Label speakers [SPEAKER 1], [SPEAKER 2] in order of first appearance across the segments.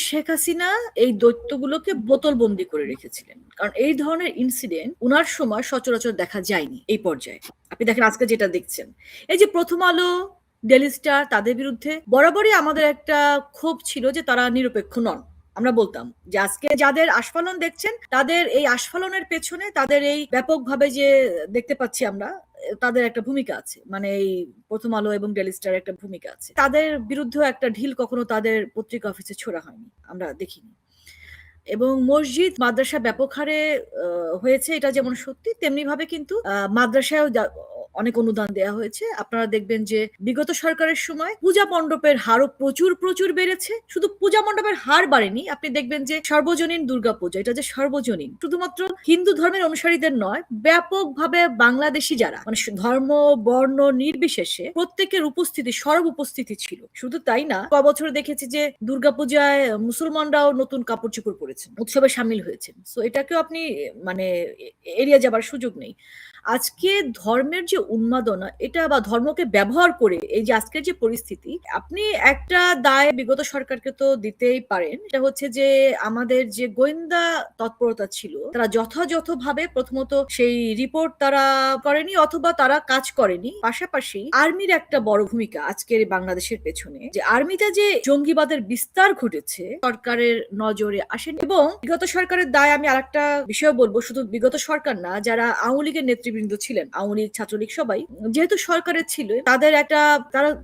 [SPEAKER 1] শেখ হাসিনা এই দৈত্যগুলোকে বোতলবন্দি করে রেখেছিলেন, কারণ এই ধরনের ইনসিডেন্ট উনার সময় সচরাচর দেখা যায়নি এই পর্যায়ে। আপনি দেখেন আজকে যেটা দেখছেন, এই যে প্রথম আলো, ডেইলি স্টার, তাদের বিরুদ্ধে বরাবরই আমাদের একটা ক্ষোভ ছিল যে তারা নিরপেক্ষ নন। আমরা বলতাম যে আজকে যাদের আস্ফালন দেখছেন, তাদের এই আস্ফালনের পেছনে তাদের এই ব্যাপকভাবে যে দেখতে পাচ্ছি আমরা, তাদের একটা ভূমিকা আছে, মানে এই প্রথম আলো এবং ডেইলি স্টারের একটা ভূমিকা আছে। তাদের বিরুদ্ধেও একটা ঢিল কখনো তাদের পত্রিকা অফিসে ছোড়া হয়নি, আমরা দেখিনি। এবং মসজিদ মাদ্রাসা ব্যাপক হারে হয়েছে, এটা যেমন সত্যি, তেমনি ভাবে কিন্তু মাদ্রাসায়ও অনেক অনুদান দেওয়া হয়েছে। আপনারা দেখবেন যে বিগত সরকারের সময় পূজা মণ্ডপের হারও প্রচুর প্রচুর বেড়েছে। শুধু পূজা মণ্ডপের হার বাড়েনি, আপনি দেখবেন যে সর্বজনীন দুর্গাপূজা, এটা যে সর্বজনীন, শুধুমাত্র হিন্দু ধর্মের অনুসারীদের নয়, ব্যাপকভাবে বাংলাদেশি যারা মানে ধর্ম বর্ণ নির্বিশেষে প্রত্যেকের উপস্থিতি, সরব উপস্থিতি ছিল। শুধু তাই না, বছর দেখেছি যে দুর্গাপূজায় মুসলমানরাও নতুন কাপড় চোপড় পরেছেন, উৎসবে সামিল হয়েছেন। সো এটাকেও আপনি মানে এড়িয়ে যাবার সুযোগ নেই। আজকে ধর্মের যে উন্মাদনা, এটা বা ধর্মকে ব্যবহার করে এই যে আজকের যে পরিস্থিতি, আপনি একটা দায় বিগত সরকারকে তো দিতেই পারেন। এটা হচ্ছে যে আমাদের যে গোয়েন্দা তৎপরতা ছিল, তারা যথাযথভাবে প্রথমত সেই রিপোর্ট তারা করেনি, অথবা তারা কাজ করেনি। পাশাপাশি আর্মির একটা বড় ভূমিকা আজকের বাংলাদেশের পেছনে, যে আর্মিতে যে জঙ্গিবাদের বিস্তার ঘটেছে সরকারের নজরে আসেনি। এবং বিগত সরকারের দায় আমি আরেকটা বিষয় বলবো, শুধু বিগত সরকার না, যারা আওয়ামী লীগের নেতৃবৃন্দ ছিলেন, আওয়ামী লীগ ছাত্রলীগ সবাই যেহেতু সরকারের ছিল, তাদের একটা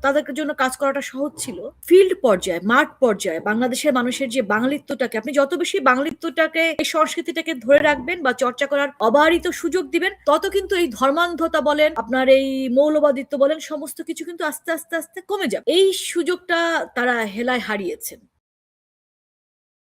[SPEAKER 1] তাদের জন্য কাজ করাটা সহজ ছিল। ফিল্ড পর্যায়ে, মাঠ পর্যায়ে বাংলাদেশের মানুষের যে বাঙালিত্বটাকে, আপনি যত বেশি বাঙালিত্বটাকে, এই সংস্কৃতিটাকে ধরে রাখবেন বা চর্চা করার অবারিত সুযোগ দিবেন, তত কিন্তু এই ধর্মান্ধতা বলেন, আপনার এই মৌলবাদিত্ব বলেন, সমস্ত কিছু কিন্তু আস্তে আস্তে আস্তে কমে যাবে। এই সুযোগটা তারা হেলায় হারিয়েছেন।